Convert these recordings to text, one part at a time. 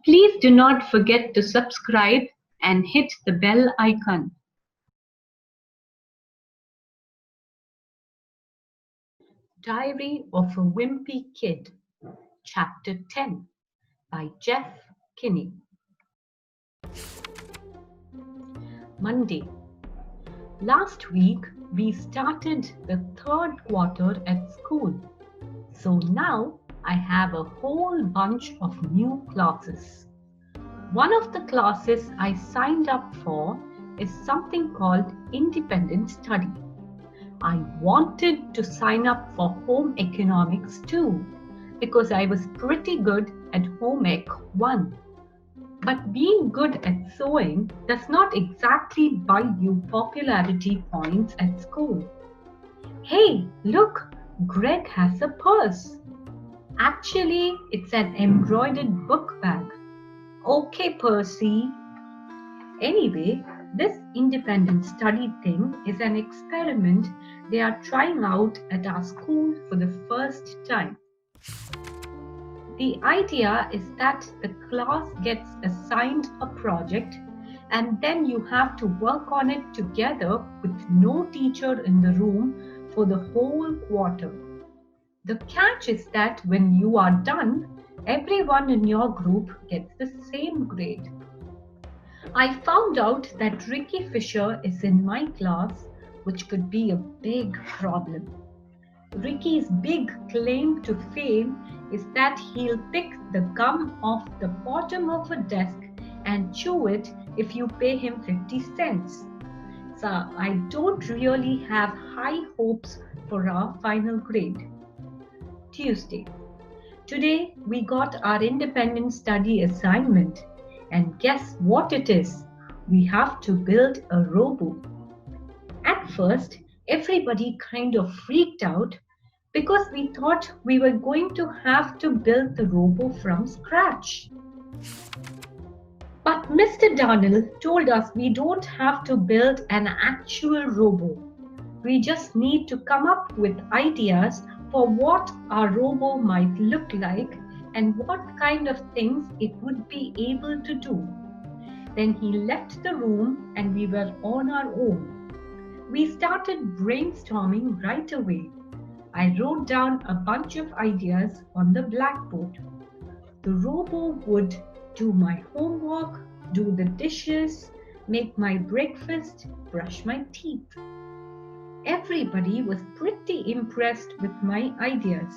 Please do not forget to subscribe and hit the bell icon. Diary of a Wimpy Kid, Chapter 10 by Jeff Kinney. Monday. Last week we started the third quarter at school. So now I have a whole bunch of new classes. One of the classes I signed up for is something called Independent Study. I wanted to sign up for home economics too because I was pretty good at home ec 1. But being good at sewing does not exactly buy you popularity points at school. Hey, look, Greg has a purse. Actually, it's an embroidered book bag. Okay, Percy. Anyway, this independent study thing is an experiment they are trying out at our school for the first time. The idea is that the class gets assigned a project and then you have to work on it together with no teacher in the room for the whole quarter. The catch is that when you are done, everyone in your group gets the same grade. I found out that Ricky Fisher is in my class, which could be a big problem. Ricky's big claim to fame is that he'll pick the gum off the bottom of a desk and chew it if you pay him 50 cents. So I don't really have high hopes for our final grade. Tuesday. Today we got our independent study assignment, and guess what it is? We have to build a robo. At first, everybody kind of freaked out because we thought we were going to have to build the robo from scratch. But Mr. Darnell told us we don't have to build an actual robo. We just need to come up with ideas for what our robo might look like and what kind of things it would be able to do. Then he left the room and we were on our own. We started brainstorming right away. I wrote down a bunch of ideas on the blackboard. The robo would do my homework, do the dishes, make my breakfast, brush my teeth. Everybody was pretty impressed with my ideas,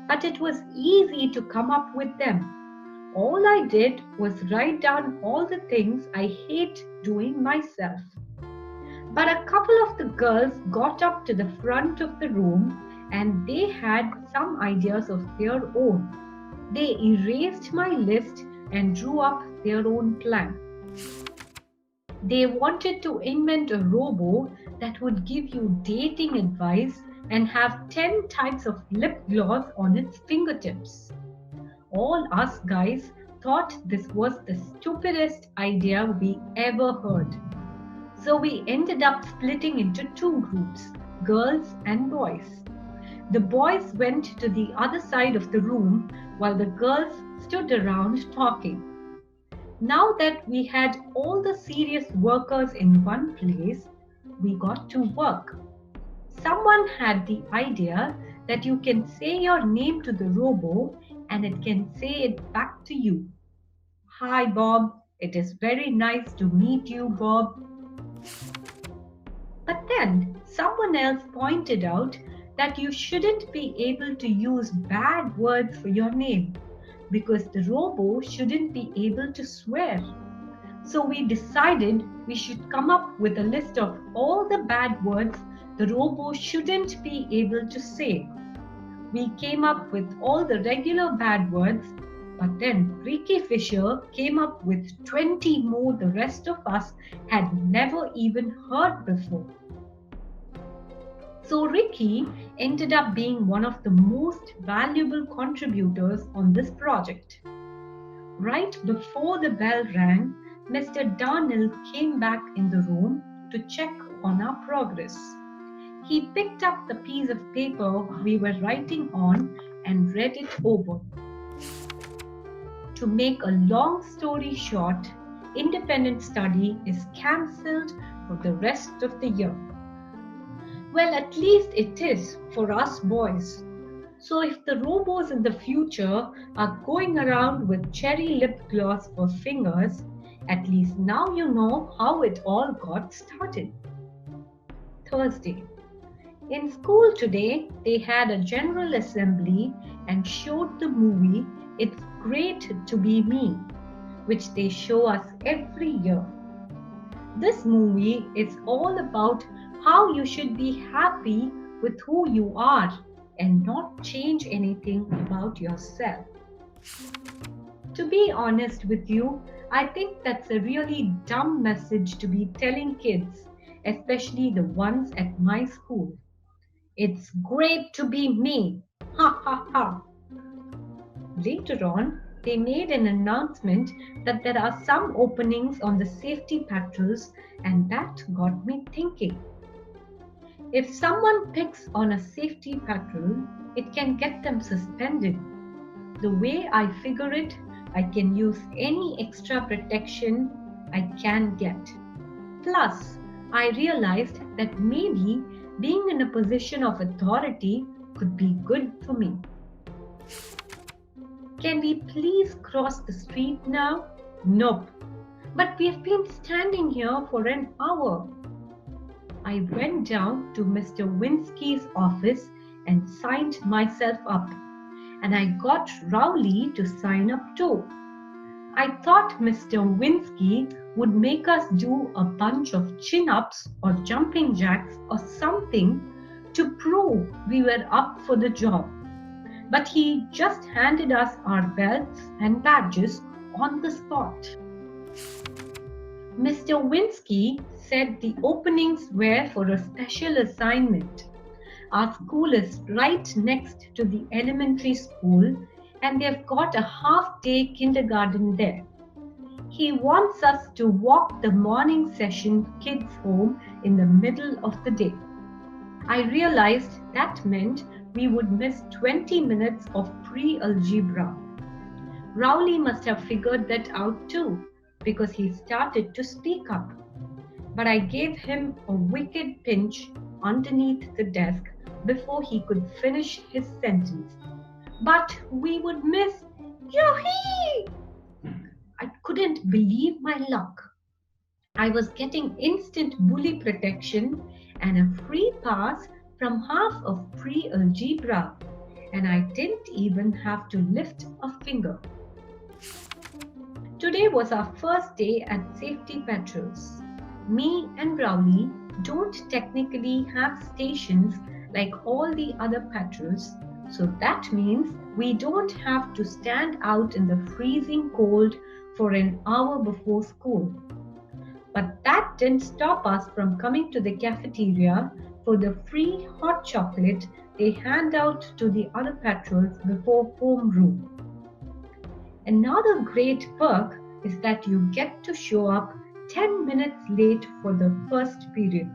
but it was easy to come up with them. All I did was write down all the things I hate doing myself. But a couple of the girls got up to the front of the room and they had some ideas of their own. They erased my list and drew up their own plan. They wanted to invent a robo that would give you dating advice and have 10 types of lip gloss on its fingertips. All us guys thought this was the stupidest idea we ever heard. So we ended up splitting into two groups, girls and boys. The boys went to the other side of the room while the girls stood around talking. Now that we had all the serious workers in one place, we got to work. Someone had the idea that you can say your name to the robo and it can say it back to you. Hi Bob, it is very nice to meet you, Bob. But then someone else pointed out that you shouldn't be able to use bad words for your name because the robo shouldn't be able to swear. So we decided we should come up with a list of all the bad words the robo shouldn't be able to say. We came up with all the regular bad words, but then Ricky Fisher came up with 20 more the rest of us had never even heard before. So Ricky ended up being one of the most valuable contributors on this project. Right before the bell rang, Mr. Darnell came back in the room to check on our progress. He picked up the piece of paper we were writing on and read it over. to make a long story short, independent study is cancelled for the rest of the year. Well, at least it is for us boys. So if the robos in the future are going around with cherry lip gloss for fingers, at least now you know how it all got started. Thursday. In school today, they had a general assembly and showed the movie It's Great to Be Me, which they show us every year. This movie is all about how you should be happy with who you are and not change anything about yourself. To be honest with you, I think that's a really dumb message to be telling kids, especially the ones at my school. It's great to be me. Ha ha ha. Later on, they made an announcement that there are some openings on the safety patrols, and that got me thinking. If someone picks on a safety patrol, it can get them suspended. The way I figure it, I can use any extra protection I can get. Plus, I realized that maybe being in a position of authority could be good for me. Can we please cross the street now? Nope. But we've been standing here for an hour. I went down to Mr. Winsky's office and signed myself up. And I got Rowley to sign up too. I thought Mr. Winsky would make us do a bunch of chin-ups or jumping jacks or something to prove we were up for the job. But he just handed us our belts and badges on the spot. Mr. Winsky said the openings were for a special assignment. Our school is right next to the elementary school and they've got a half-day kindergarten there. He wants us to walk the morning session kids home in the middle of the day. I realized that meant we would miss 20 minutes of pre-algebra. Rowley must have figured that out too, because he started to speak up. But I gave him a wicked pinch underneath the desk before he could finish his sentence. But we would miss Yoo-hee! I couldn't believe my luck. I was getting instant bully protection and a free pass from half of pre-algebra, and I didn't even have to lift a finger. Today was our first day at safety patrols. Me and Rowley don't technically have stations like all the other patrols, so that means we don't have to stand out in the freezing cold for an hour before school. But that didn't stop us from coming to the cafeteria for the free hot chocolate they hand out to the other patrols before homeroom. Another great perk is that you get to show up 10 minutes late for the first period.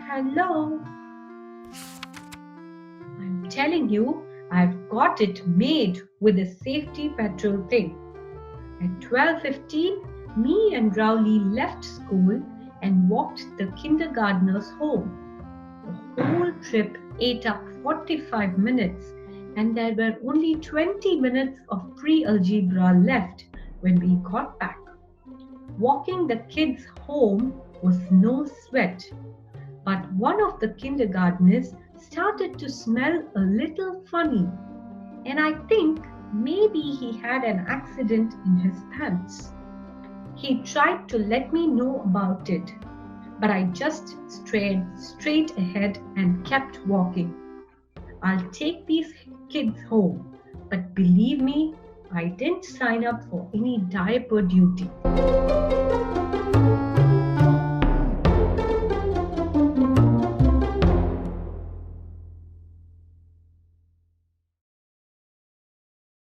Hello. I'm telling you, I've got it made with the safety patrol thing. At 12:15, me and Rowley left school and walked the kindergartners home. The whole trip ate up 45 minutes and there were only 20 minutes of pre-algebra left when we got back. Walking the kids home was no sweat, but one of the kindergartners started to smell a little funny, and I think maybe he had an accident in his pants. He tried to let me know about it, but I just stared straight ahead and kept walking. I'll take these kids home, but believe me, I didn't sign up for any diaper duty.